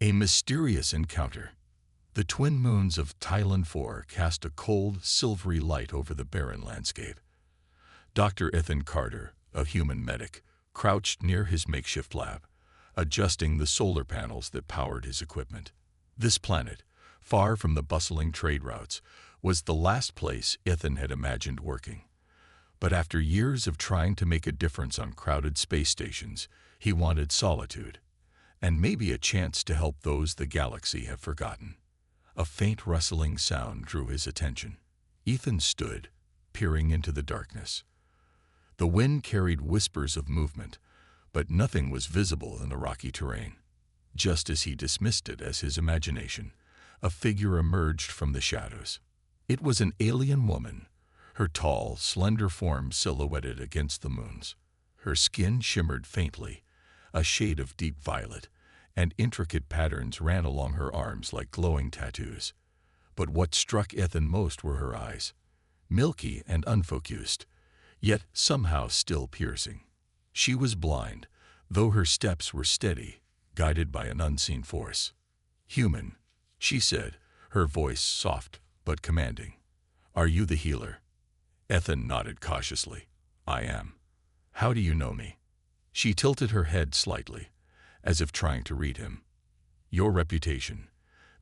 A mysterious encounter. The twin moons of Thailand 4 cast a cold, silvery light over the barren landscape. Dr. Ethan Carter, a human medic, crouched near his makeshift lab, adjusting the solar panels that powered his equipment. This planet, far from the bustling trade routes, was the last place Ethan had imagined working. But after years of trying to make a difference on crowded space stations, he wanted solitude, and maybe a chance to help those the galaxy have forgotten. A faint rustling sound drew his attention. Ethan stood, peering into the darkness. The wind carried whispers of movement, but nothing was visible in the rocky terrain. Just as he dismissed it as his imagination, a figure emerged from the shadows. It was an alien woman, her tall, slender form silhouetted against the moons. Her skin shimmered faintly, a shade of deep violet, and intricate patterns ran along her arms like glowing tattoos. But what struck Ethan most were her eyes, milky and unfocused, yet somehow still piercing. She was blind, though her steps were steady, guided by an unseen force. "Human," she said, her voice soft but commanding. "Are you the healer?" Ethan nodded cautiously. "I am." "How do you know me?" She tilted her head slightly, as if trying to read him. "Your reputation.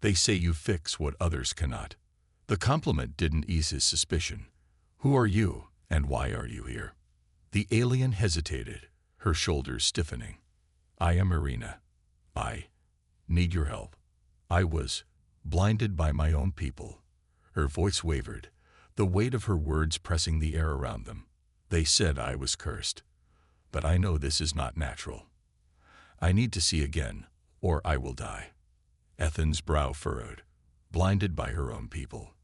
They say you fix what others cannot." The compliment didn't ease his suspicion. "Who are you, and why are you here?" The alien hesitated, her shoulders stiffening. "I am Irina. I need your help. I was blinded by my own people." Her voice wavered, the weight of her words pressing the air around them. "They said I was cursed. But I know this is not natural. I need to see again, or I will die." Ethan's brow furrowed, blinded by her own people.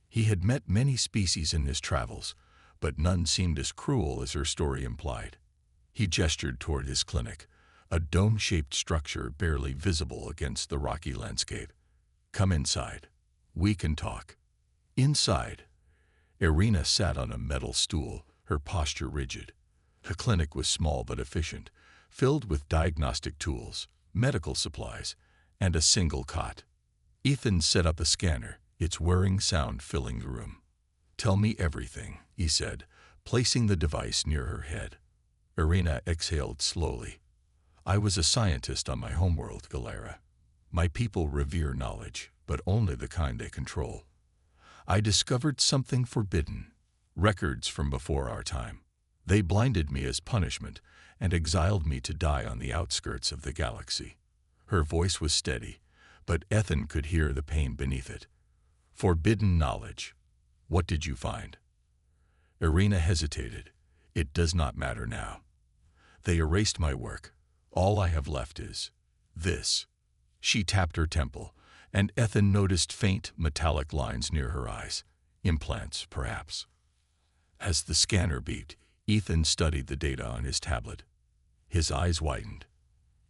He had met many species in his travels, but none seemed as cruel as her story implied. He gestured toward his clinic, a dome-shaped structure barely visible against the rocky landscape. "Come inside. We can talk." Inside, Irina sat on a metal stool, her posture rigid. The clinic was small but efficient, filled with diagnostic tools, medical supplies, and a single cot. Ethan set up a scanner, its whirring sound filling the room. "Tell me everything," he said, placing the device near her head. Irina exhaled slowly. "I was a scientist on my homeworld, Galera. My people revere knowledge, but only the kind they control. I discovered something forbidden, records from before our time. They blinded me as punishment and exiled me to die on the outskirts of the galaxy." Her voice was steady, but Ethan could hear the pain beneath it. "Forbidden knowledge. What did you find?" Irina hesitated. "It does not matter now. They erased my work. All I have left is this." She tapped her temple, and Ethan noticed faint, metallic lines near her eyes. Implants, perhaps. As the scanner beeped, Ethan studied the data on his tablet. His eyes widened.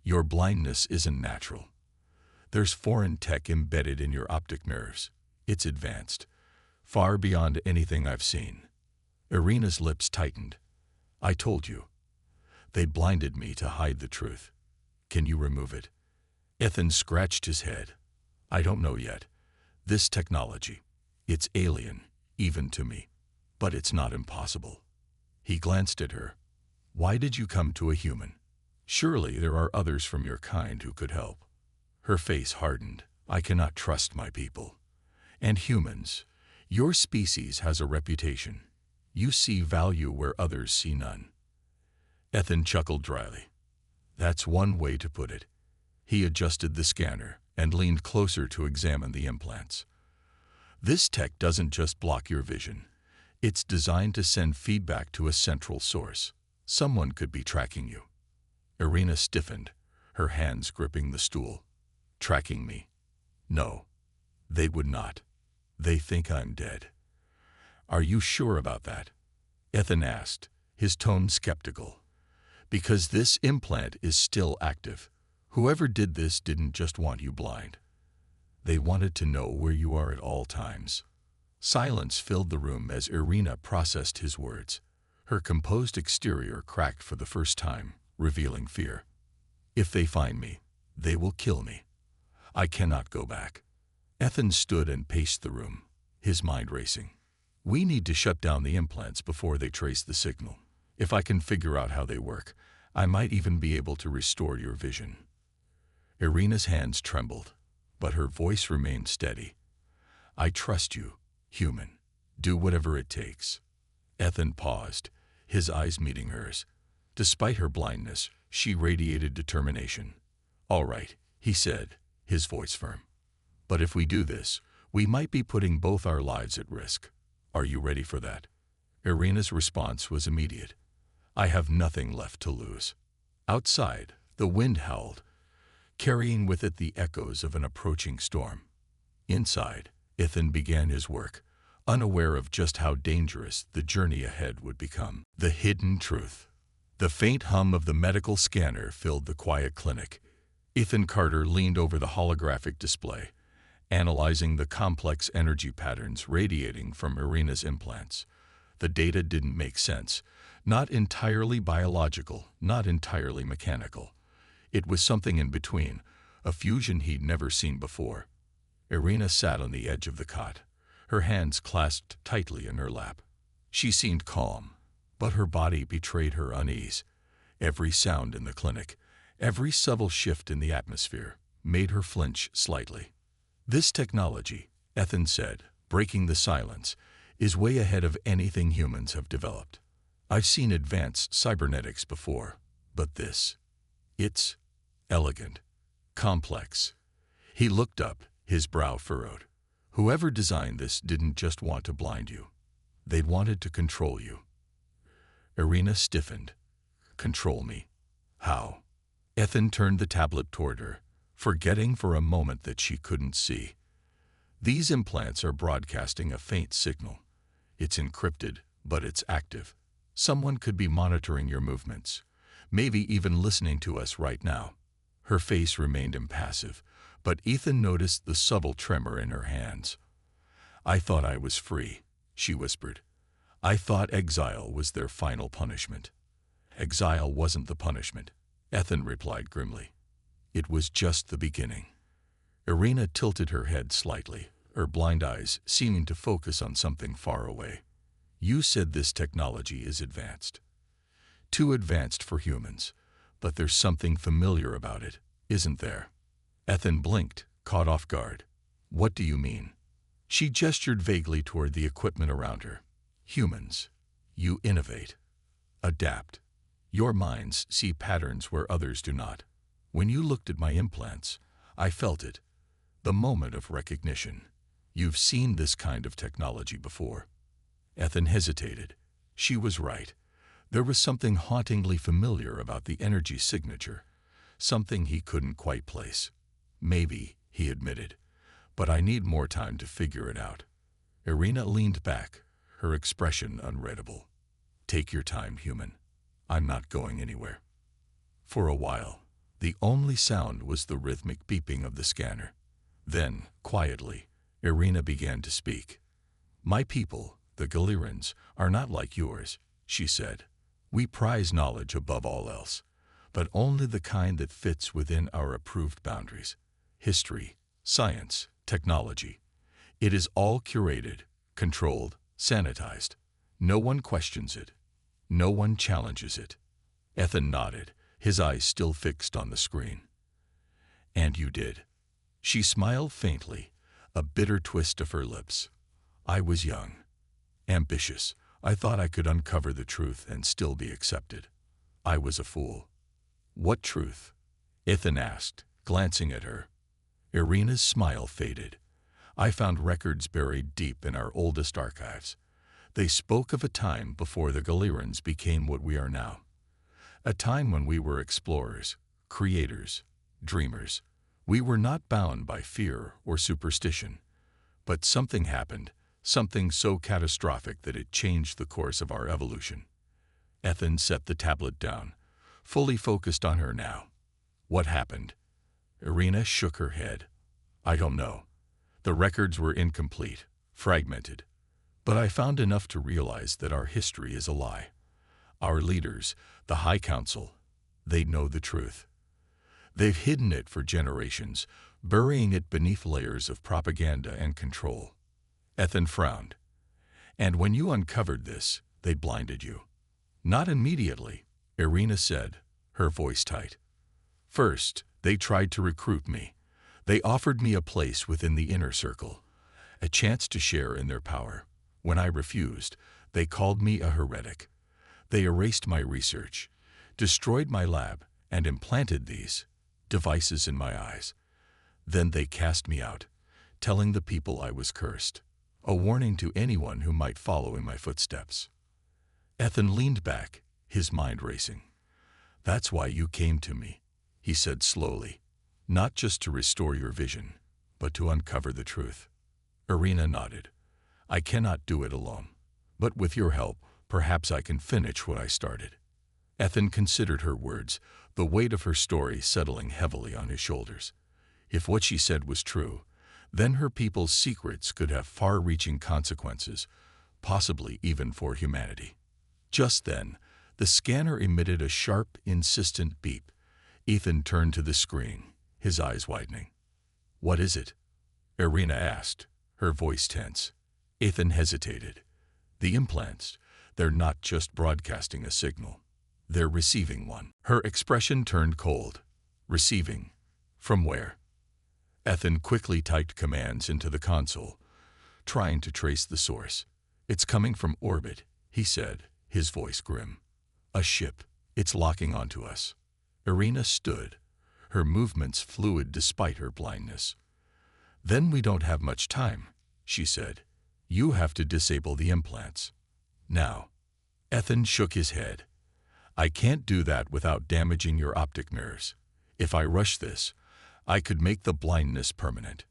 "Your blindness isn't natural. There's foreign tech embedded in your optic nerves. It's advanced, far beyond anything I've seen." Irina's lips tightened. "I told you. They blinded me to hide the truth. Can you remove it?" Ethan scratched his head. "I don't know yet. This technology, it's alien, even to me. But it's not impossible." He glanced at her. "Why did you come to a human? Surely there are others from your kind who could help." Her face hardened. "I cannot trust my people. And humans, your species has a reputation. You see value where others see none." Ethan chuckled dryly. "That's one way to put it." He adjusted the scanner and leaned closer to examine the implants. "This tech doesn't just block your vision. It's designed to send feedback to a central source. Someone could be tracking you." Irina stiffened, her hands gripping the stool. "Tracking me? No, they would not. They think I'm dead." "Are you sure about that?" Ethan asked, his tone skeptical. "Because this implant is still active. Whoever did this didn't just want you blind. They wanted to know where you are at all times." Silence filled the room as Irina processed his words. Her composed exterior cracked for the first time, revealing fear. "If they find me, they will kill me. I cannot go back. Ethan stood and paced the room, his mind racing. We need to shut down the implants before they trace the signal. If I can figure out how they work, I might even be able to restore your vision. Irina's hands trembled, but her voice remained steady. I trust you, human. Do whatever it takes. Ethan paused, his eyes meeting hers. Despite her blindness, she radiated determination. All right, he said, his voice firm. But if we do this, we might be putting both our lives at risk. Are you ready for that? Irina's response was immediate. I have nothing left to lose. Outside, the wind howled, carrying with it the echoes of an approaching storm. Inside, Ethan began his work, unaware of just how dangerous the journey ahead would become. The hidden truth. The faint hum of the medical scanner filled the quiet clinic. Ethan Carter leaned over the holographic display, analyzing the complex energy patterns radiating from Irina's implants. The data didn't make sense. Not entirely biological, not entirely mechanical. It was something in between, a fusion he'd never seen before. Irina sat on the edge of the cot, her hands clasped tightly in her lap. She seemed calm, but her body betrayed her unease. Every sound in the clinic, every subtle shift in the atmosphere, made her flinch slightly. This technology, Ethan said, breaking the silence, is way ahead of anything humans have developed. I've seen advanced cybernetics before, but this, it's elegant, complex. He looked up, his brow furrowed. Whoever designed this didn't just want to blind you. They wanted to control you. Irina stiffened. Control me? How? Ethan turned the tablet toward her, forgetting for a moment that she couldn't see. These implants are broadcasting a faint signal. It's encrypted, but it's active. Someone could be monitoring your movements, maybe even listening to us right now. Her face remained impassive, but Ethan noticed the subtle tremor in her hands. I thought I was free, she whispered. I thought exile was their final punishment. Exile wasn't the punishment, Ethan replied grimly. It was just the beginning. Irina tilted her head slightly, her blind eyes seeming to focus on something far away. You said this technology is advanced. Too advanced for humans, but there's something familiar about it, isn't there? Ethan blinked, caught off guard. What do you mean? She gestured vaguely toward the equipment around her. Humans, you innovate, adapt. Your minds see patterns where others do not. When you looked at my implants, I felt it. The moment of recognition. You've seen this kind of technology before. Ethan hesitated. She was right. There was something hauntingly familiar about the energy signature, something he couldn't quite place. Maybe, he admitted, but I need more time to figure it out. Irina leaned back, her expression unreadable. Take your time, human. I'm not going anywhere. For a while, the only sound was the rhythmic beeping of the scanner. Then, quietly, Irina began to speak. My people, the Galirans, are not like yours, she said. We prize knowledge above all else, but only the kind that fits within our approved boundaries. History, science, technology. It is all curated, controlled, sanitized. No one questions it. No one challenges it. Ethan nodded, his eyes still fixed on the screen. And you did. She smiled faintly, a bitter twist of her lips. I was young, ambitious. I thought I could uncover the truth and still be accepted. I was a fool. What truth? Ethan asked, glancing at her. Irina's smile faded. I found records buried deep in our oldest archives. They spoke of a time before the Galirans became what we are now. A time when we were explorers, creators, dreamers. We were not bound by fear or superstition. But something happened, something so catastrophic that it changed the course of our evolution. Ethan set the tablet down, fully focused on her now. What happened? Irina shook her head. I don't know. The records were incomplete, fragmented. But I found enough to realize that our history is a lie. Our leaders, the High Council, they know the truth. They've hidden it for generations, burying it beneath layers of propaganda and control. Ethan frowned. And when you uncovered this, they blinded you. Not immediately, Irina said, her voice tight. First, they tried to recruit me. They offered me a place within the inner circle, a chance to share in their power. When I refused, they called me a heretic. They erased my research, destroyed my lab, and implanted these devices in my eyes. Then they cast me out, telling the people I was cursed, a warning to anyone who might follow in my footsteps. Ethan leaned back, his mind racing. That's why you came to me, he said slowly, not just to restore your vision, but to uncover the truth. Irina nodded. I cannot do it alone, but with your help, perhaps I can finish what I started. Ethan considered her words, the weight of her story settling heavily on his shoulders. If what she said was true, then her people's secrets could have far-reaching consequences, possibly even for humanity. Just then, the scanner emitted a sharp, insistent beep. Ethan turned to the screen, his eyes widening. What is it? Irina asked, her voice tense. Ethan hesitated. The implants, they're not just broadcasting a signal. They're receiving one. Her expression turned cold. Receiving? From where? Ethan quickly typed commands into the console, trying to trace the source. It's coming from orbit, he said, his voice grim. A ship. It's locking onto us. Irina stood, her movements fluid despite her blindness. Then we don't have much time, she said. You have to disable the implants. Now. Ethan shook his head. I can't do that without damaging your optic nerves. If I rush this, I could make the blindness permanent.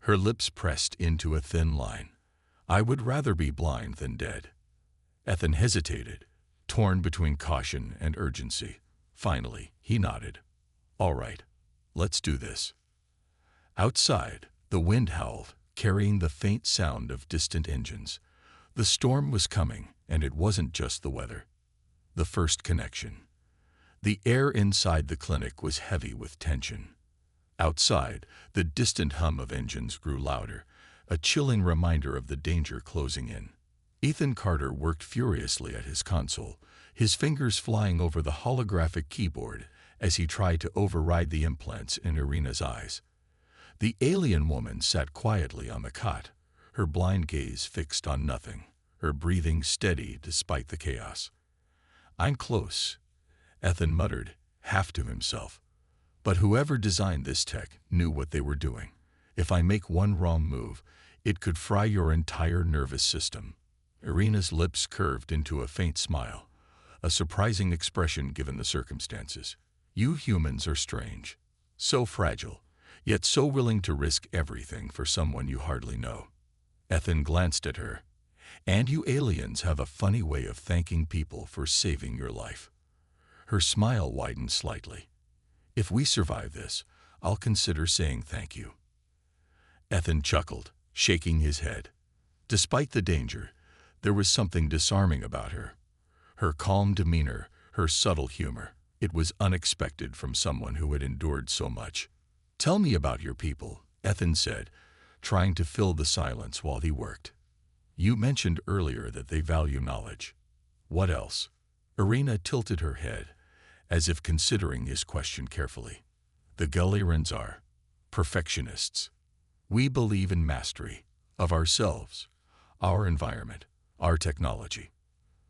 Her lips pressed into a thin line. I would rather be blind than dead. Ethan hesitated, torn between caution and urgency. Finally, he nodded. All right, let's do this. Outside, the wind howled, carrying the faint sound of distant engines. The storm was coming, and it wasn't just the weather. The first connection. The air inside the clinic was heavy with tension. Outside, the distant hum of engines grew louder, a chilling reminder of the danger closing in. Ethan Carter worked furiously at his console, his fingers flying over the holographic keyboard as he tried to override the implants in Irina's eyes. The alien woman sat quietly on the cot, her blind gaze fixed on nothing, her breathing steady despite the chaos. I'm close, Ethan muttered, half to himself. But whoever designed this tech knew what they were doing. If I make one wrong move, it could fry your entire nervous system. Irina's lips curved into a faint smile, a surprising expression given the circumstances. You humans are strange, so fragile, yet so willing to risk everything for someone you hardly know. Ethan glanced at her. And you aliens have a funny way of thanking people for saving your life. Her smile widened slightly. If we survive this, I'll consider saying thank you. Ethan chuckled, shaking his head. Despite the danger, there was something disarming about her. Her calm demeanor, her subtle humor. It was unexpected from someone who had endured so much. Tell me about your people, Ethan said, trying to fill the silence while he worked. You mentioned earlier that they value knowledge. What else? Irina tilted her head, as if considering his question carefully. The Galerians are perfectionists. We believe in mastery of ourselves, our environment, our technology.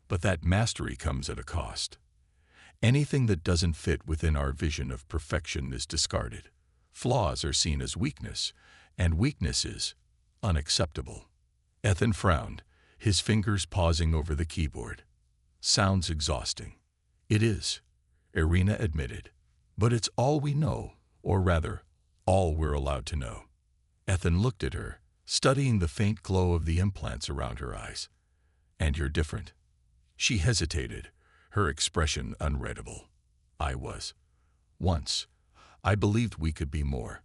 But that mastery comes at a cost. Anything that doesn't fit within our vision of perfection is discarded. Flaws are seen as weakness, and weakness is unacceptable. Ethan frowned, his fingers pausing over the keyboard. Sounds exhausting. It is, Irina admitted. But it's all we know, or rather, all we're allowed to know. Ethan looked at her, studying the faint glow of the implants around her eyes. And you're different. She hesitated, her expression unreadable. I was. Once, I believed we could be more.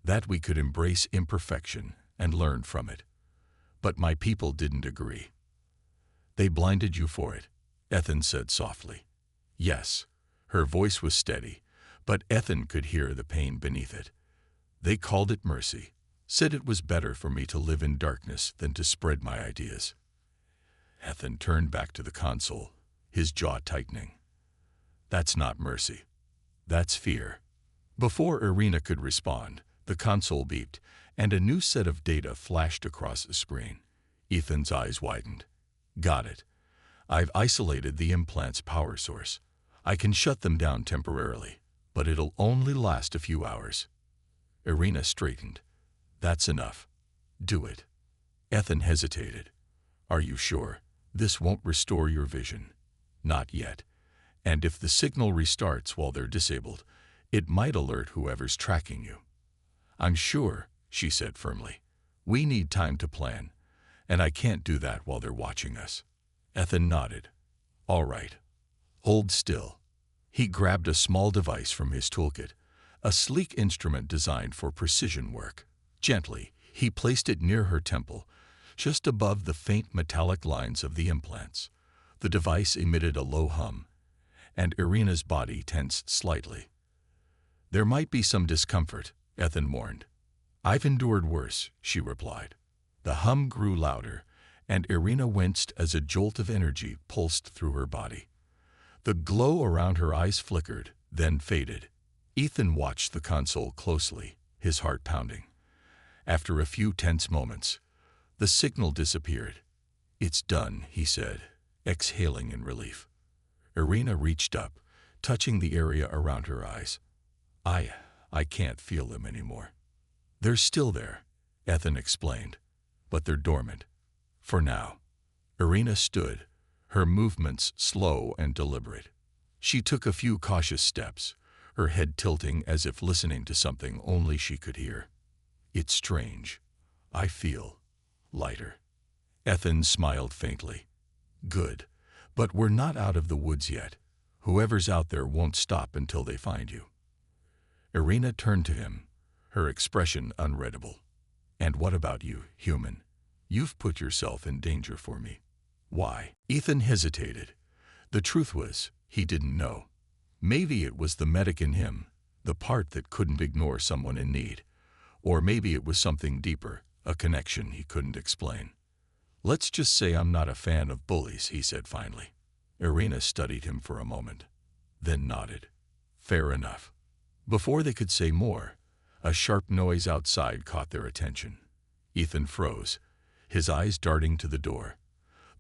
That we could embrace imperfection and learn from it. But my people didn't agree. They blinded you for it, Ethan said softly. Yes, her voice was steady, but Ethan could hear the pain beneath it. They called it mercy, said it was better for me to live in darkness than to spread my ideas. Ethan turned back to the console, his jaw tightening. That's not mercy. That's fear. Before Irina could respond, the console beeped, and a new set of data flashed across the screen. Ethan's eyes widened. Got it. I've isolated the implant's power source. I can shut them down temporarily, but it'll only last a few hours. Irina straightened. That's enough. Do it. Ethan hesitated. Are you sure? This won't restore your vision. Not yet. And if the signal restarts while they're disabled, it might alert whoever's tracking you. I'm sure, she said firmly. We need time to plan, and I can't do that while they're watching us. Ethan nodded. All right. Hold still. He grabbed a small device from his toolkit, a sleek instrument designed for precision work. Gently, he placed it near her temple, just above the faint metallic lines of the implants. The device emitted a low hum, and Irina's body tensed slightly. There might be some discomfort, Ethan warned. I've endured worse, she replied. The hum grew louder, and Irina winced as a jolt of energy pulsed through her body. The glow around her eyes flickered, then faded. Ethan watched the console closely, his heart pounding. After a few tense moments, the signal disappeared. It's done, he said, exhaling in relief. Irina reached up, touching the area around her eyes. I can't feel them anymore. They're still there, Ethan explained, but they're dormant. For now. Irina stood, her movements slow and deliberate. She took a few cautious steps, her head tilting as if listening to something only she could hear. It's strange. I feel lighter. Ethan smiled faintly. Good, but we're not out of the woods yet. Whoever's out there won't stop until they find you. Irina turned to him, her expression unreadable. And what about you, human? You've put yourself in danger for me. Why? Ethan hesitated. The truth was, he didn't know. Maybe it was the medic in him, the part that couldn't ignore someone in need. Or maybe it was something deeper, a connection he couldn't explain. Let's just say I'm not a fan of bullies, he said finally. Irina studied him for a moment, then nodded. Fair enough. Before they could say more, a sharp noise outside caught their attention. Ethan froze, his eyes darting to the door.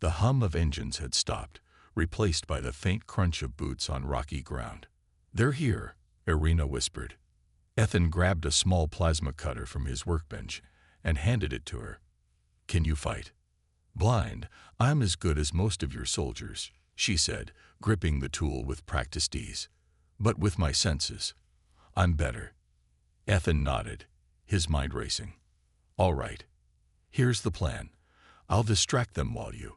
The hum of engines had stopped, replaced by the faint crunch of boots on rocky ground. They're here, Irina whispered. Ethan grabbed a small plasma cutter from his workbench and handed it to her. Can you fight? Blind, I'm as good as most of your soldiers, she said, gripping the tool with practiced ease. But with my senses, I'm better. Ethan nodded, his mind racing. All right. Here's the plan. I'll distract them while you...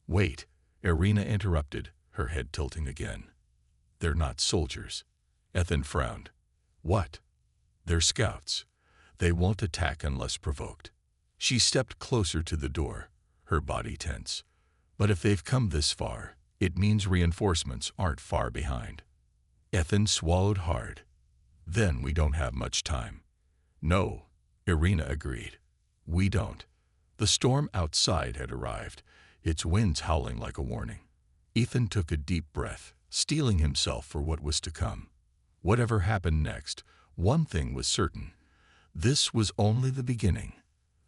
Wait, Irina interrupted, her head tilting again. They're not soldiers. Ethan frowned. What? They're scouts. They won't attack unless provoked. She stepped closer to the door, her body tense. But if they've come this far, it means reinforcements aren't far behind. Ethan swallowed hard. Then we don't have much time. No, Irina agreed. We don't. The storm outside had arrived, its winds howling like a warning. Ethan took a deep breath, steeling himself for what was to come. Whatever happened next, one thing was certain. This was only the beginning.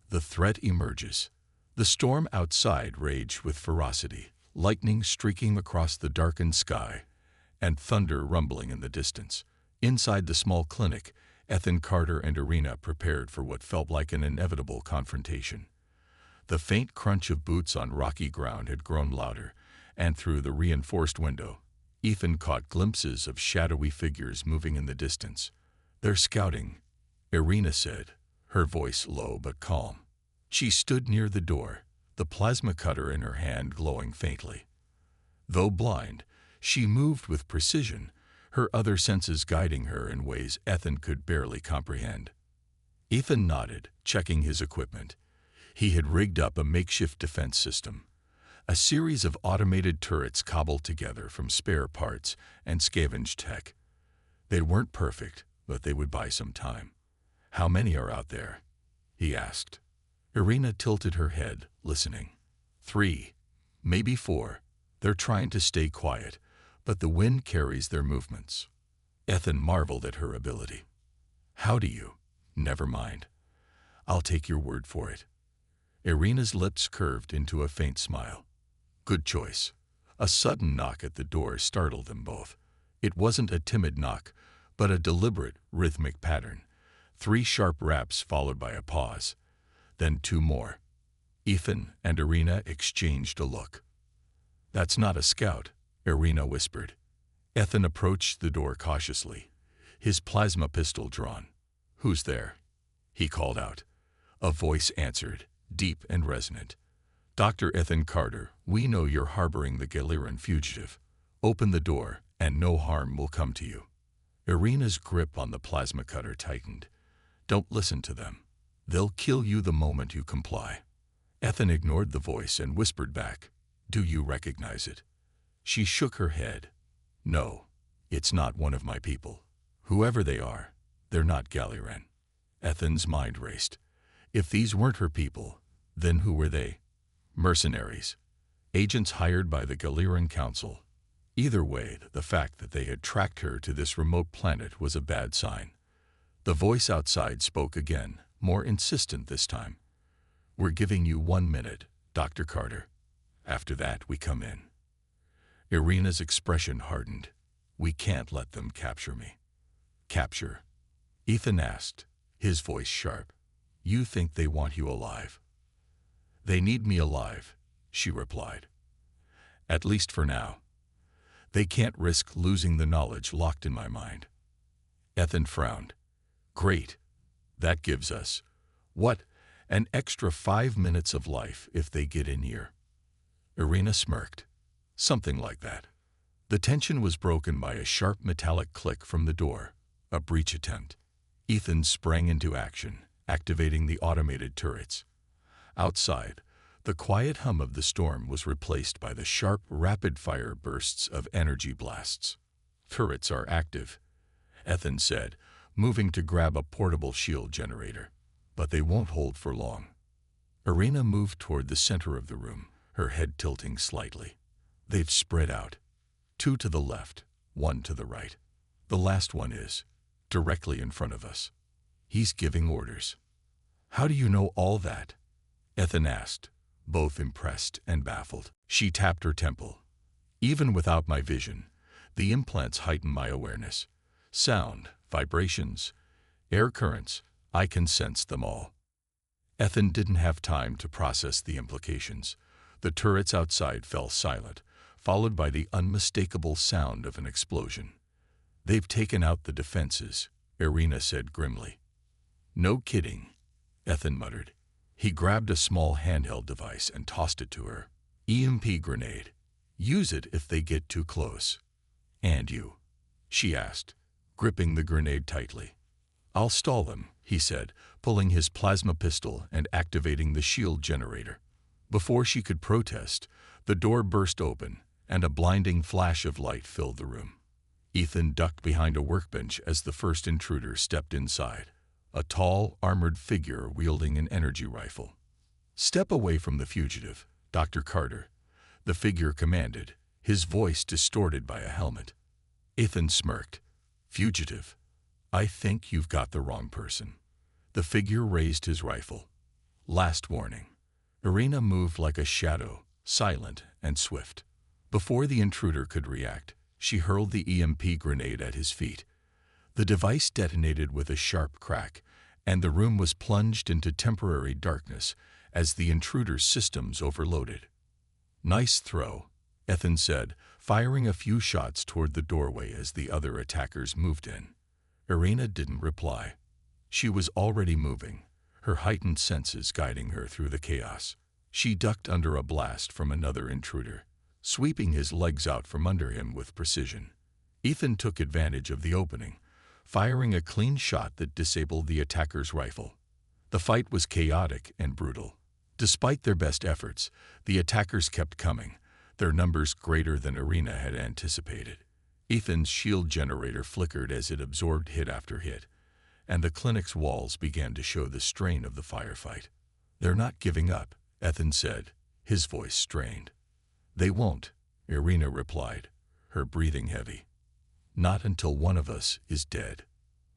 The threat emerges. The storm outside raged with ferocity, lightning streaking across the darkened sky, and thunder rumbling in the distance. Inside the small clinic, Ethan Carter and Irina prepared for what felt like an inevitable confrontation. The faint crunch of boots on rocky ground had grown louder, and through the reinforced window, Ethan caught glimpses of shadowy figures moving in the distance. They're scouting, Irina said, her voice low but calm. She stood near the door, the plasma cutter in her hand glowing faintly. Though blind, she moved with precision, her other senses guiding her in ways Ethan could barely comprehend. Ethan nodded, checking his equipment. He had rigged up a makeshift defense system, a series of automated turrets cobbled together from spare parts and scavenged tech. They weren't perfect, but they would buy some time. "How many are out there?" he asked. Irina tilted her head, listening. 3, maybe 4. They're trying to stay quiet, but the wind carries their movements. Ethan marveled at her ability. "How do you?" "Never mind. I'll take your word for it." Irina's lips curved into a faint smile. "Good choice." A sudden knock at the door startled them both. It wasn't a timid knock, but a deliberate, rhythmic pattern. 3 sharp raps followed by a pause. Then 2 more. Ethan and Irina exchanged a look. "That's not a scout," Irina whispered. Ethan approached the door cautiously, his plasma pistol drawn. "Who's there?" he called out. A voice answered, deep and resonant. "Dr. Ethan Carter, we know you're harboring the Galiran fugitive. Open the door, and no harm will come to you." Irina's grip on the plasma cutter tightened. "Don't listen to them. They'll kill you the moment you comply." Ethan ignored the voice and whispered back, "Do you recognize it?" She shook her head. "No, it's not one of my people. Whoever they are, they're not Galiran." Ethan's mind raced. If these weren't her people, then who were they? Mercenaries. Agents hired by the Galiran Council. Either way, the fact that they had tracked her to this remote planet was a bad sign. The voice outside spoke again, more insistent this time. "We're giving you 1 minute, Dr. Carter. After that, we come in." Irina's expression hardened. "We can't let them capture me." "Capture?" Ethan asked, his voice sharp. "You think they want you alive?" "They need me alive," she replied. "At least for now. They can't risk losing the knowledge locked in my mind." Ethan frowned. "Great. That gives us, what, an extra 5 minutes of life if they get in here." Irina smirked. "Something like that." The tension was broken by a sharp metallic click from the door, a breach attempt. Ethan sprang into action, activating the automated turrets. Outside, the quiet hum of the storm was replaced by the sharp, rapid-fire bursts of energy blasts. "Turrets are active," Ethan said, moving to grab a portable shield generator. "But they won't hold for long." Irina moved toward the center of the room, her head tilting slightly. "They've spread out. 2 to the left, 1 to the right. The last one is directly in front of us. He's giving orders." "How do you know all that?" Ethan asked, both impressed and baffled. She tapped her temple. "Even without my vision, the implants heighten my awareness. Sound, vibrations, air currents, I can sense them all." Ethan didn't have time to process the implications. The turrets outside fell silent, followed by the unmistakable sound of an explosion. "They've taken out the defenses," Irina said grimly. "No kidding," Ethan muttered. He grabbed a small handheld device and tossed it to her. "EMP grenade. Use it if they get too close." "And you?" she asked, gripping the grenade tightly. "I'll stall them," he said, pulling his plasma pistol and activating the shield generator. Before she could protest, the door burst open, and a blinding flash of light filled the room. Ethan ducked behind a workbench as the first intruder stepped inside, a tall, armored figure wielding an energy rifle. "Step away from the fugitive, Dr. Carter," the figure commanded, his voice distorted by a helmet. Ethan smirked. "Fugitive? I think you've got the wrong person." The figure raised his rifle. "Last warning." Irina moved like a shadow, silent and swift. Before the intruder could react, she hurled the EMP grenade at his feet. The device detonated with a sharp crack, and the room was plunged into temporary darkness as the intruder's systems overloaded. "Nice throw," Ethan said, firing a few shots toward the doorway as the other attackers moved in. Irina didn't reply. She was already moving, her heightened senses guiding her through the chaos. She ducked under a blast from another intruder, sweeping his legs out from under him with precision. Ethan took advantage of the opening, firing a clean shot that disabled the attacker's rifle. The fight was chaotic and brutal. Despite their best efforts, the attackers kept coming, their numbers greater than Irina had anticipated. Ethan's shield generator flickered as it absorbed hit after hit, and the clinic's walls began to show the strain of the firefight. "They're not giving up," Ethan said, his voice strained. "They won't," Irina replied, her breathing heavy. "Not until one of us is dead."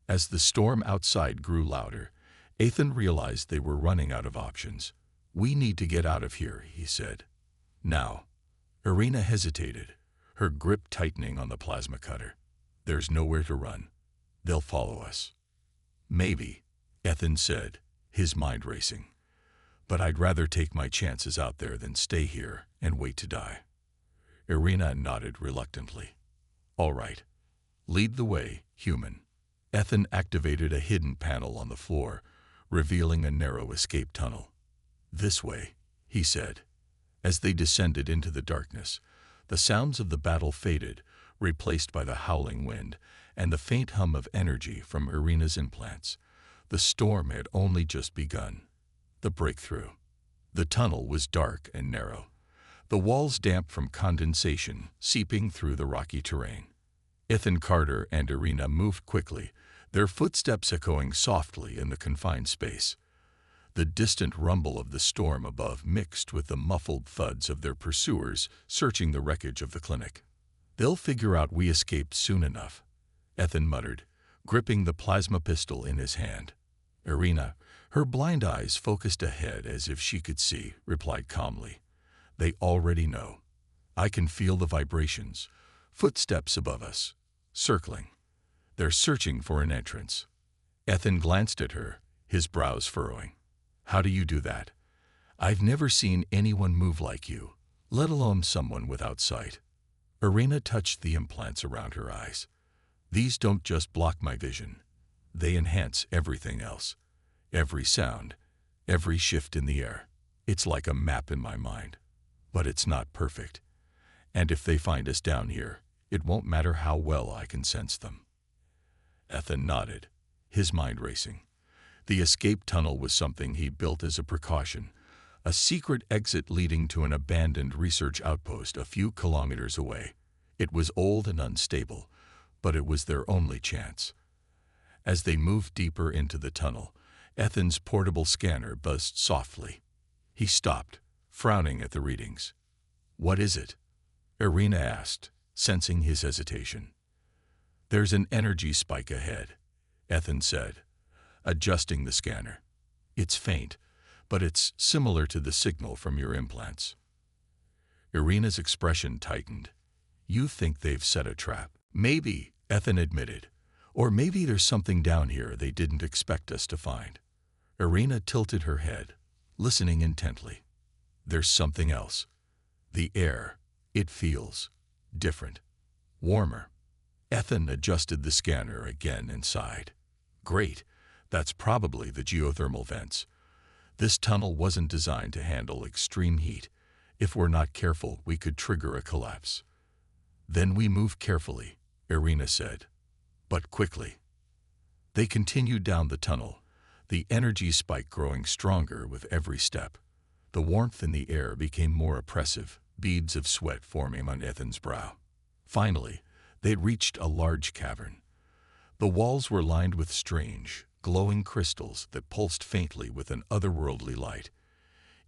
As the storm outside grew louder, Ethan realized they were running out of options. "We need to get out of here," he said. "Now." Irina hesitated, her grip tightening on the plasma cutter. "There's nowhere to run. They'll follow us." "Maybe," Ethan said, his mind racing. "But I'd rather take my chances out there than stay here and wait to die." Irina nodded reluctantly. "All right. Lead the way, human." Ethan activated a hidden panel on the floor, revealing a narrow escape tunnel. "This way," he said. As they descended into the darkness, the sounds of the battle faded, replaced by the howling wind and the faint hum of energy from Irina's implants. The storm had only just begun. The breakthrough. The tunnel was dark and narrow, the walls damp from condensation seeping through the rocky terrain. Ethan Carter and Irina moved quickly, their footsteps echoing softly in the confined space. The distant rumble of the storm above mixed with the muffled thuds of their pursuers searching the wreckage of the clinic. "They'll figure out we escaped soon enough," Ethan muttered, gripping the plasma pistol in his hand. Irina, her blind eyes focused ahead as if she could see, replied calmly. "They already know. I can feel the vibrations, footsteps above us, circling. They're searching for an entrance." Ethan glanced at her, his brows furrowing. "How do you do that? I've never seen anyone move like you, let alone someone without sight." Irina touched the implants around her eyes. "These don't just block my vision. They enhance everything else. Every sound, every shift in the air. It's like a map in my mind. But it's not perfect. And if they find us down here, it won't matter how well I can sense them." Ethan nodded, his mind racing. The escape tunnel was something he built as a precaution, a secret exit leading to an abandoned research outpost a few kilometers away. It was old and unstable, but it was their only chance. As they moved deeper into the tunnel, Ethan's portable scanner buzzed softly. He stopped, frowning at the readings. "What is it?" Irina asked, sensing his hesitation. "There's an energy spike ahead," Ethan said, adjusting the scanner. "It's faint, but it's similar to the signal from your implants." Irina's expression tightened. "You think they've set a trap?" "Maybe," Ethan admitted. "Or maybe there's something down here they didn't expect us to find." Irina tilted her head, listening intently. "There's something else. The air, it feels different, warmer." Ethan adjusted the scanner again and sighed. "Great. That's probably the geothermal vents. This tunnel wasn't designed to handle extreme heat. If we're not careful, we could trigger a collapse." "Then we move carefully," Irina said, "but quickly." They continued down the tunnel, the energy spike growing stronger with every step. The warmth in the air became more oppressive, beads of sweat forming on Ethan's brow. Finally, they'd reached a large cavern. The walls were lined with strange, glowing crystals that pulsed faintly with an otherworldly light.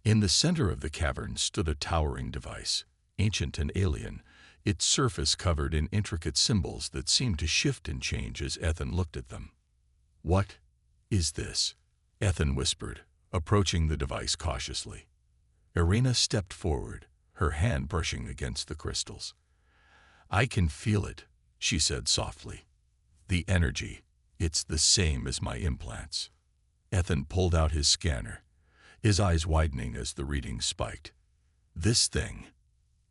In the center of the cavern stood a towering device, ancient and alien, its surface covered in intricate symbols that seemed to shift and change as Ethan looked at them. "What is this?" Ethan whispered, approaching the device cautiously. Irina stepped forward, her hand brushing against the crystals. "I can feel it," she said softly. "The energy, it's the same as my implants." Ethan pulled out his scanner, his eyes widening as the readings spiked. "This thing,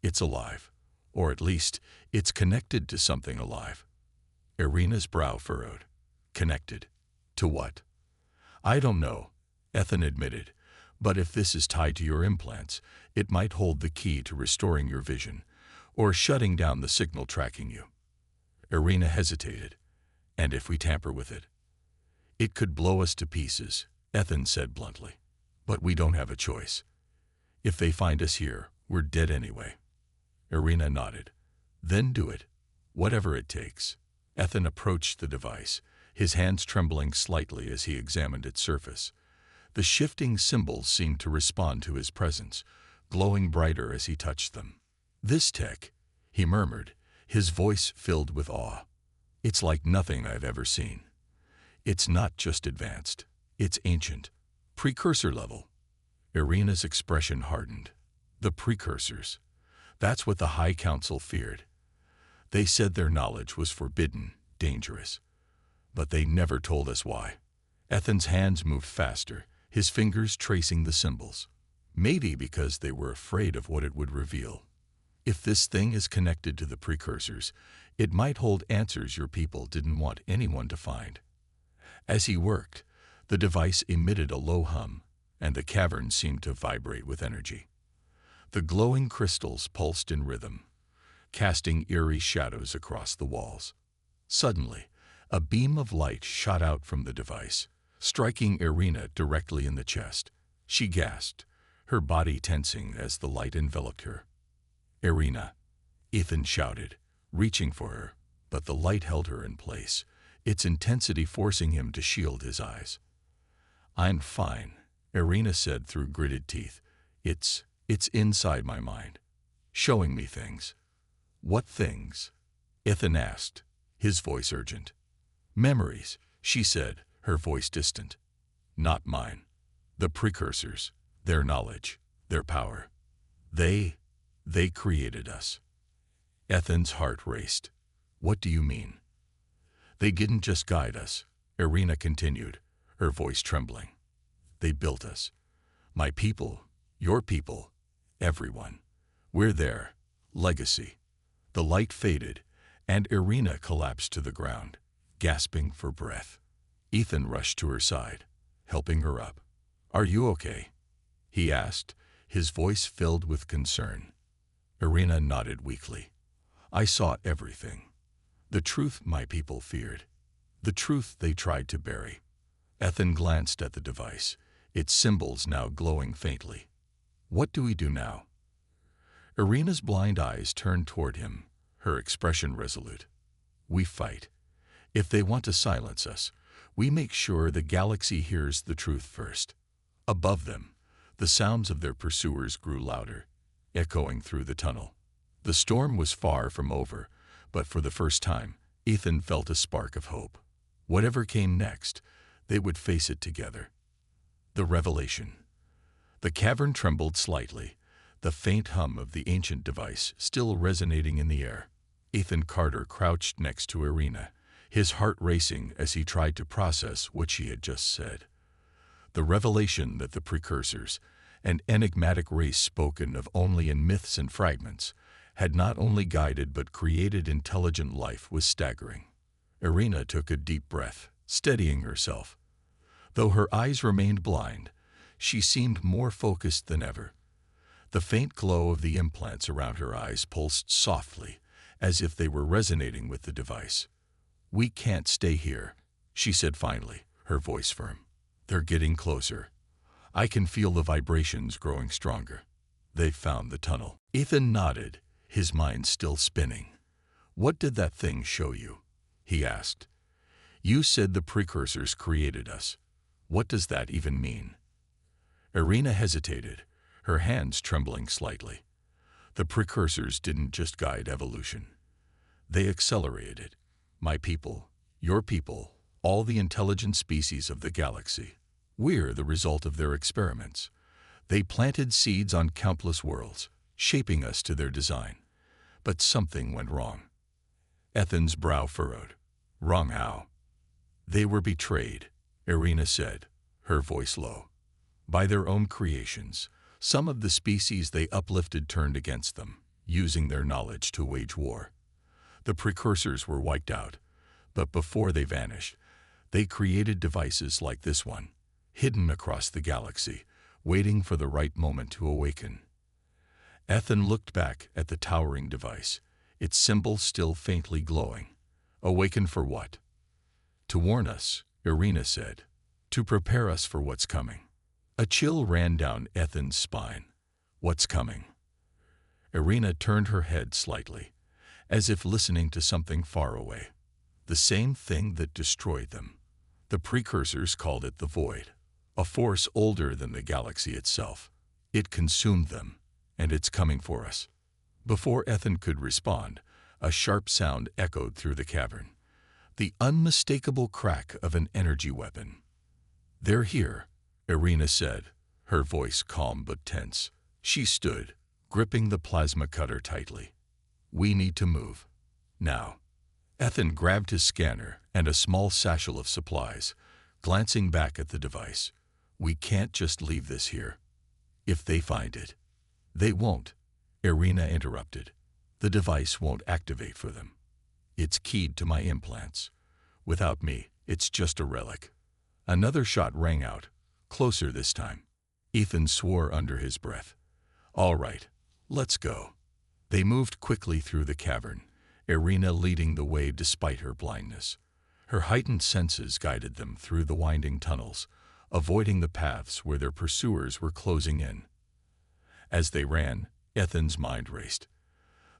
it's alive, or at least it's connected to something alive." Irina's brow furrowed. "Connected? To what?" "I don't know," Ethan admitted, "but if this is tied to your implants, it might hold the key to restoring your vision, or shutting down the signal tracking you." Irina hesitated. "And if we tamper with it?" "It could blow us to pieces," Ethan said bluntly. "But we don't have a choice. If they find us here, we're dead anyway." Irina nodded. "Then do it, whatever it takes." Ethan approached the device, his hands trembling slightly as he examined its surface. The shifting symbols seemed to respond to his presence, glowing brighter as he touched them. "This tech," he murmured, his voice filled with awe. "It's like nothing I've ever seen. It's not just advanced, it's ancient. Precursor level." Irina's expression hardened. The precursors. That's what the High Council feared. They said their knowledge was forbidden, dangerous. But they never told us why. Ethan's hands moved faster, his fingers tracing the symbols. Maybe because they were afraid of what it would reveal. If this thing is connected to the precursors, it might hold answers your people didn't want anyone to find. As he worked, the device emitted a low hum, and the cavern seemed to vibrate with energy. The glowing crystals pulsed in rhythm, casting eerie shadows across the walls. Suddenly, a beam of light shot out from the device, striking Irina directly in the chest. She gasped, her body tensing as the light enveloped her. "Irina," Ethan shouted, reaching for her, but the light held her in place, its intensity forcing him to shield his eyes. "I'm fine," Irina said through gritted teeth. It's inside my mind, showing me things." "What things?" Ethan asked, his voice urgent. "Memories," she said, her voice distant. "Not mine. The precursors, their knowledge, their power. They created us." Ethan's heart raced. "What do you mean?" "They didn't just guide us," Irina continued, her voice trembling. "They built us. My people, your people, everyone. We're their legacy." The light faded, and Irina collapsed to the ground, gasping for breath. Ethan rushed to her side, helping her up. "Are you okay?" he asked, his voice filled with concern. Irina nodded weakly. "I saw everything. The truth my people feared. The truth they tried to bury." Ethan glanced at the device, its symbols now glowing faintly. "What do we do now?" Irina's blind eyes turned toward him, her expression resolute. "We fight. If they want to silence us, we make sure the galaxy hears the truth first." Above them, the sounds of their pursuers grew louder, echoing through the tunnel. The storm was far from over, but for the first time, Ethan felt a spark of hope. Whatever came next, they would face it together. The revelation. The cavern trembled slightly, the faint hum of the ancient device still resonating in the air. Ethan Carter crouched next to Irina, his heart racing as he tried to process what she had just said. The revelation that the precursors, an enigmatic race spoken of only in myths and fragments, had not only guided but created intelligent life was staggering. Irina took a deep breath, steadying herself. Though her eyes remained blind, she seemed more focused than ever. The faint glow of the implants around her eyes pulsed softly, as if they were resonating with the device. "We can't stay here," she said finally, her voice firm. "They're getting closer. I can feel the vibrations growing stronger. They've found the tunnel." Ethan nodded, his mind still spinning. "What did that thing show you?" he asked. "You said the precursors created us. What does that even mean?" Irina hesitated, her hands trembling slightly. "The precursors didn't just guide evolution. They accelerated it. My people, your people, all the intelligent species of the galaxy. We're the result of their experiments. They planted seeds on countless worlds, shaping us to their design. But something went wrong." Ethan's brow furrowed. "Wrong how?" "They were betrayed," Irina said, her voice low. "By their own creations. Some of the species they uplifted turned against them, using their knowledge to wage war. The precursors were wiped out, but before they vanished, they created devices like this one, hidden across the galaxy, waiting for the right moment to awaken." Ethan looked back at the towering device, its symbol still faintly glowing. "Awaken for what?" "To warn us," Irina said. "To prepare us for what's coming." A chill ran down Ethan's spine. "What's coming?" Irina turned her head slightly, as if listening to something far away. "The the same thing that destroyed them. The precursors called it the Void, a force older than the galaxy itself. It consumed them, and it's coming for us. Before Ethan could respond, a sharp sound echoed through the cavern, the unmistakable crack of an energy weapon. "They're here," Irina said, her voice calm but tense. She stood, gripping the plasma cutter tightly. "We need to move. Now." Ethan grabbed his scanner and a small satchel of supplies, glancing back at the device. "We can't just leave this here. If they find it." "They won't," Irina interrupted. "The device won't activate for them. It's keyed to my implants. Without me, it's just a relic." Another shot rang out, closer this time. Ethan swore under his breath. "All right, let's go." They moved quickly through the cavern, Irina leading the way despite her blindness. Her heightened senses guided them through the winding tunnels, avoiding the paths where their pursuers were closing in. As they ran, Ethan's mind raced.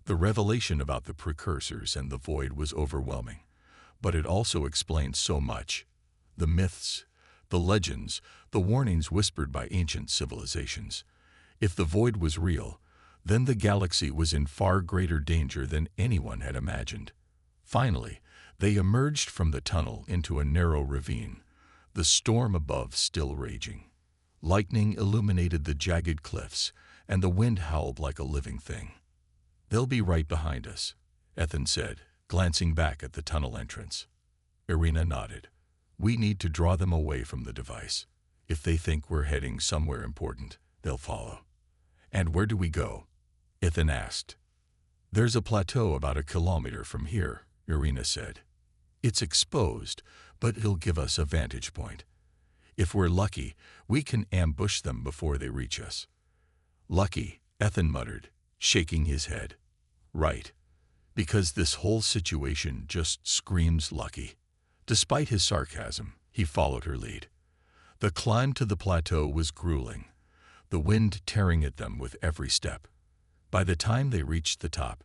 The revelation about the precursors and the Void was overwhelming, but it also explained so much. The myths, the legends, the warnings whispered by ancient civilizations. If the Void was real, then the galaxy was in far greater danger than anyone had imagined. Finally, they emerged from the tunnel into a narrow ravine, the storm above still raging. Lightning illuminated the jagged cliffs, and the wind howled like a living thing. "They'll be right behind us," Ethan said, glancing back at the tunnel entrance. Irina nodded. "We need to draw them away from the device. If they think we're heading somewhere important, they'll follow." "And where do we go?" Ethan asked. "There's a plateau about 1 kilometer from here," Irina said. "It's exposed, but it'll give us a vantage point. If we're lucky, we can ambush them before they reach us." "Lucky," Ethan muttered, shaking his head. "Right. Because this whole situation just screams lucky." Despite his sarcasm, he followed her lead. The climb to the plateau was grueling, the wind tearing at them with every step. By the time they reached the top,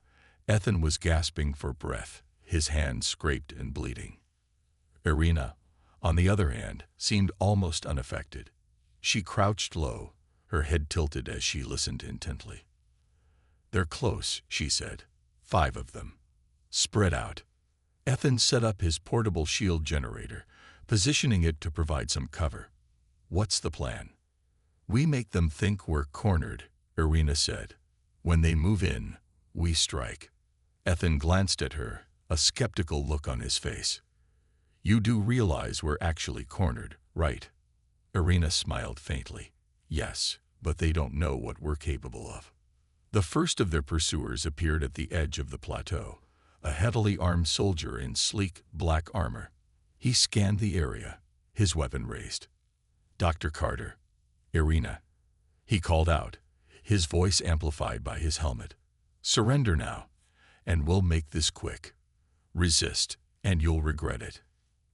Ethan was gasping for breath, his hands scraped and bleeding. Irina, on the other hand, seemed almost unaffected. She crouched low, her head tilted as she listened intently. "They're close," she said. 5 of them. Spread out." Ethan set up his portable shield generator, positioning it to provide some cover. "What's the plan?" "We make them think we're cornered," Irina said. "When they move in, we strike." Ethan glanced at her, a skeptical look on his face. "You do realize we're actually cornered, right?" Irina smiled faintly. "Yes, but they don't know what we're capable of." The first of their pursuers appeared at the edge of the plateau, a heavily armed soldier in sleek, black armor. He scanned the area, his weapon raised. "Dr. Carter." "Irina." He called out, his voice amplified by his helmet. "Surrender now, and we'll make this quick. Resist, and you'll regret it."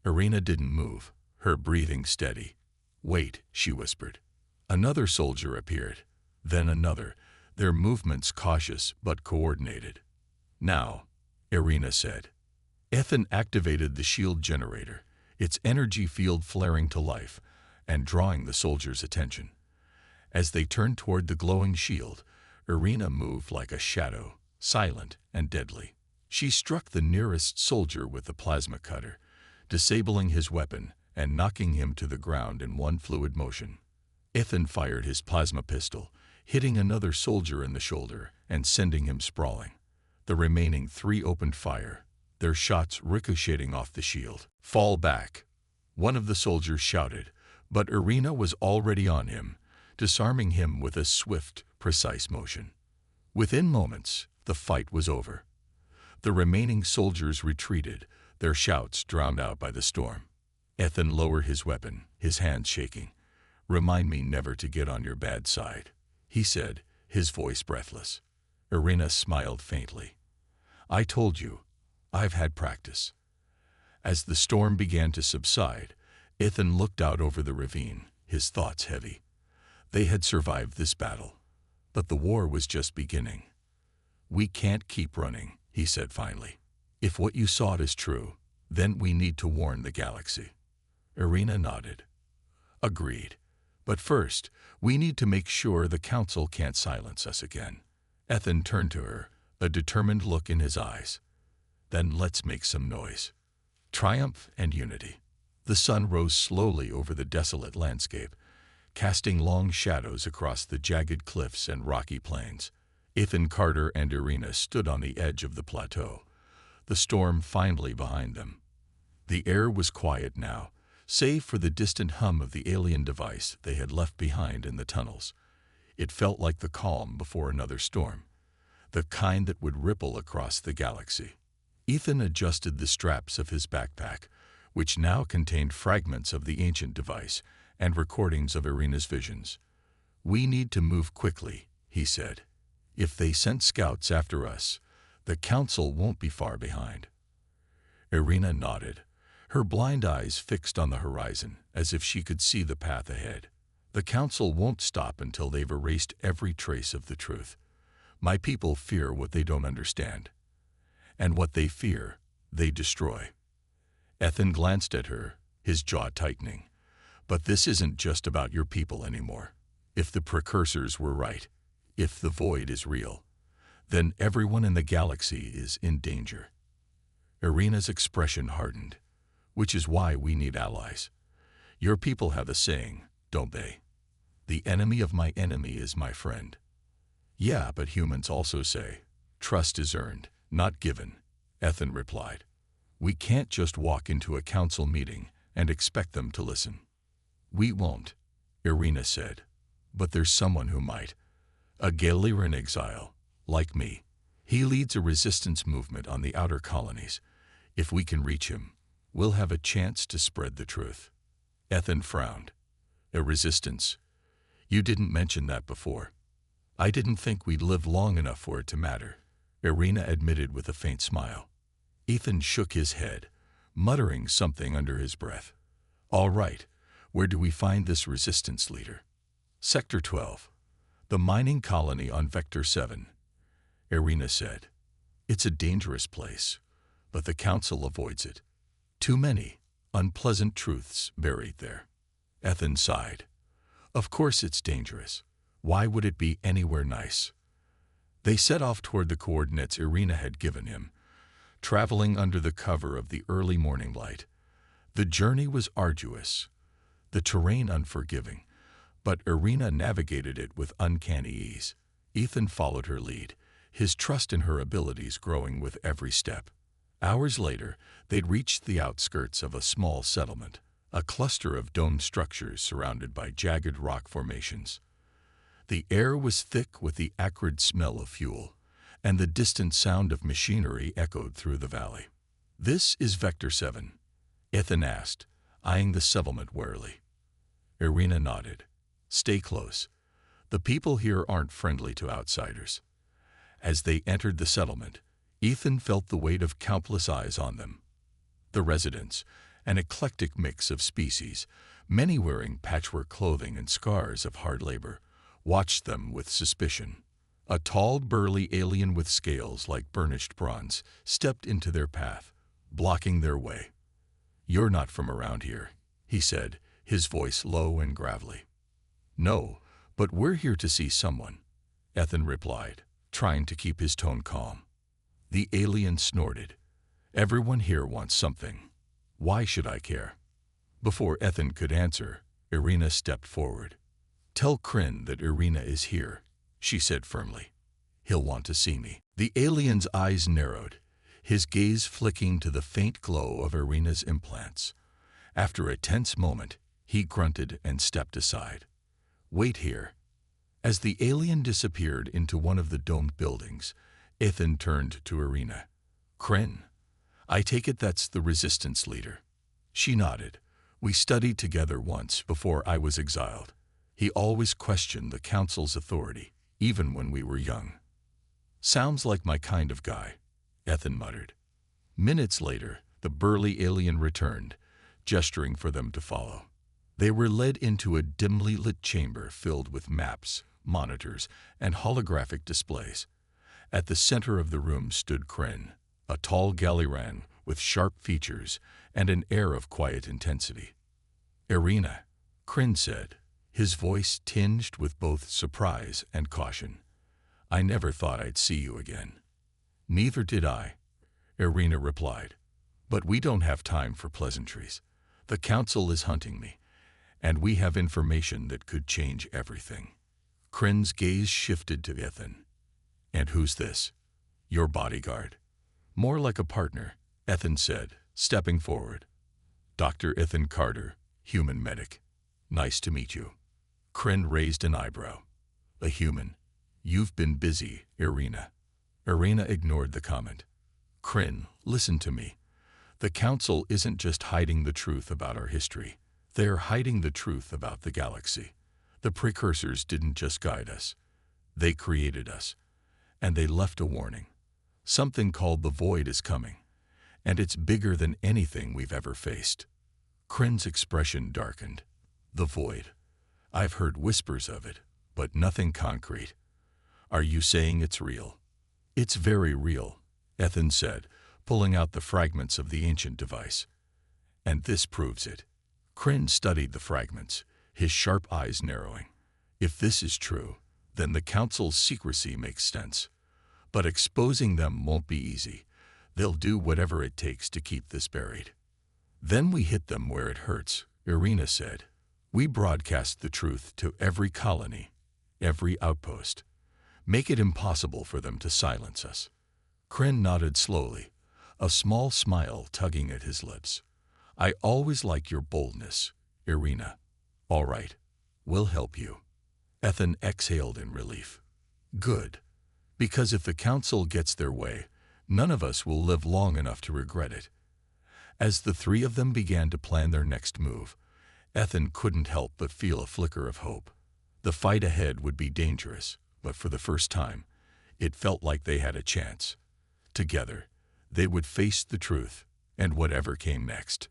Irina didn't move, her breathing steady. "Wait," she whispered. Another soldier appeared, then another, their movements cautious but coordinated. "Now," Irina said. Ethan activated the shield generator, its energy field flaring to life and drawing the soldiers' attention. As they turned toward the glowing shield, Irina moved like a shadow, silent and deadly. She struck the nearest soldier with the plasma cutter, disabling his weapon and knocking him to the ground in one fluid motion. Ethan fired his plasma pistol, hitting another soldier in the shoulder and sending him sprawling. The remaining 3 opened fire, their shots ricocheting off the shield. "Fall back," one of the soldiers shouted, but Irina was already on him, disarming him with a swift, precise motion. Within moments, the fight was over. The remaining soldiers retreated, their shouts drowned out by the storm. Ethan lowered his weapon, his hands shaking. "Remind me never to get on your bad side," he said, his voice breathless. Irina smiled faintly. "I told you, I've had practice." As the storm began to subside, Ethan looked out over the ravine, his thoughts heavy. They had survived this battle, but the war was just beginning. "We can't keep running," he said finally. "If what you sought is true, Then we need to warn the galaxy. Irina nodded. Agreed. But first, we need to make sure the Council can't silence us again. Ethan turned to her, a determined look in his eyes. Then let's make some noise. Triumph and unity. The sun rose slowly over the desolate landscape, casting long shadows across the jagged cliffs and rocky plains. Ethan Carter and Irina stood on the edge of the plateau, the storm finally behind them. The air was quiet now, save for the distant hum of the alien device they had left behind in the tunnels. It felt like the calm before another storm, the kind that would ripple across the galaxy. Ethan adjusted the straps of his backpack, which now contained fragments of the ancient device and recordings of Irina's visions. We need to move quickly, he said. If they sent scouts after us, the Council won't be far behind. Irina nodded, her blind eyes fixed on the horizon as if she could see the path ahead. The Council won't stop until they've erased every trace of the truth. My people fear what they don't understand. And what they fear, they destroy. Ethan glanced at her, his jaw tightening. But this isn't just about your people anymore. If the precursors were right, if the void is real, then everyone in the galaxy is in danger. Irina's expression hardened, which is why we need allies. Your people have a saying, don't they? The enemy of my enemy is my friend. Yeah, but humans also say, trust is earned, not given, Ethan replied. We can't just walk into a council meeting and expect them to listen. We won't, Irina said. But there's someone who might. A Galiran exile, like me. He leads a resistance movement on the outer colonies. If we can reach him, we'll have a chance to spread the truth. Ethan frowned. A resistance? You didn't mention that before. I didn't think we'd live long enough for it to matter, Irina admitted with a faint smile. Ethan shook his head, muttering something under his breath. All right, where do we find this resistance leader? Sector 12. The mining colony on Vector 7, Irina said. It's a dangerous place, but the Council avoids it. Too many unpleasant truths buried there. Ethan sighed. Of course it's dangerous. Why would it be anywhere nice? They set off toward the coordinates Irina had given him, traveling under the cover of the early morning light. The journey was arduous, the terrain unforgiving, but Irina navigated it with uncanny ease. Ethan followed her lead, his trust in her abilities growing with every step. Hours later, they'd reached the outskirts of a small settlement, a cluster of domed structures surrounded by jagged rock formations. The air was thick with the acrid smell of fuel, and the distant sound of machinery echoed through the valley. This is Vector 7, Ethan asked, eyeing the settlement warily. Irina nodded. Stay close. The people here aren't friendly to outsiders. As they entered the settlement, Ethan felt the weight of countless eyes on them. The residents, an eclectic mix of species, many wearing patchwork clothing and scars of hard labor, watched them with suspicion. A tall, burly alien with scales like burnished bronze stepped into their path, blocking their way. You're not from around here, he said, his voice low and gravelly. No, but we're here to see someone, Ethan replied, trying to keep his tone calm. The alien snorted. Everyone here wants something. Why should I care? Before Ethan could answer, Irina stepped forward. Tell Kryn that Irina is here, she said firmly. He'll want to see me. The alien's eyes narrowed, his gaze flicking to the faint glow of Irina's implants. After a tense moment, he grunted and stepped aside. Wait here. As the alien disappeared into one of the domed buildings, Ethan turned to Irina. Kryn, I take it that's the resistance leader. She nodded. We studied together once before I was exiled. He always questioned the Council's authority, even when we were young. Sounds like my kind of guy, Ethan muttered. Minutes later, the burly alien returned, gesturing for them to follow. They were led into a dimly lit chamber filled with maps, monitors, and holographic displays. At the center of the room stood Kryn, a tall Galiran with sharp features and an air of quiet intensity. "Irina," Kryn said, his voice tinged with both surprise and caution. "I never thought I'd see you again." "Neither did I," Irina replied. "But we don't have time for pleasantries. The council is hunting me, and we have information that could change everything." Kryn's gaze shifted to Ethan. "And who's this?" "Your bodyguard." "More like a partner," Ethan said, stepping forward. "Dr. Ethan Carter, human medic. Nice to meet you." Kryn raised an eyebrow. "A human? You've been busy, Irina." Irina ignored the comment. "Kryn, listen to me. The council isn't just hiding the truth about our history. They're hiding the truth about the galaxy. The precursors didn't just guide us. They created us. And they left a warning. Something called the Void is coming. And it's bigger than anything we've ever faced." Kryn's expression darkened. "The Void. I've heard whispers of it, but nothing concrete. Are you saying it's real?" "It's very real," Ethan said, pulling out the fragments of the ancient device. "And this proves it." Kryn studied the fragments, his sharp eyes narrowing. "If this is true, then the council's secrecy makes sense. But exposing them won't be easy. They'll do whatever it takes to keep this buried." "Then we hit them where it hurts," Irina said. "We broadcast the truth to every colony, every outpost. Make it impossible for them to silence us." Kryn nodded slowly, a small smile tugging at his lips. "I always like your boldness, Irina." "All right, we'll help you." Ethan exhaled in relief. "Good. Because if the council gets their way, none of us will live long enough to regret it." As the three of them began to plan their next move, Ethan couldn't help but feel a flicker of hope. The fight ahead would be dangerous, but for the first time, it felt like they had a chance. Together, they would face the truth and whatever came next.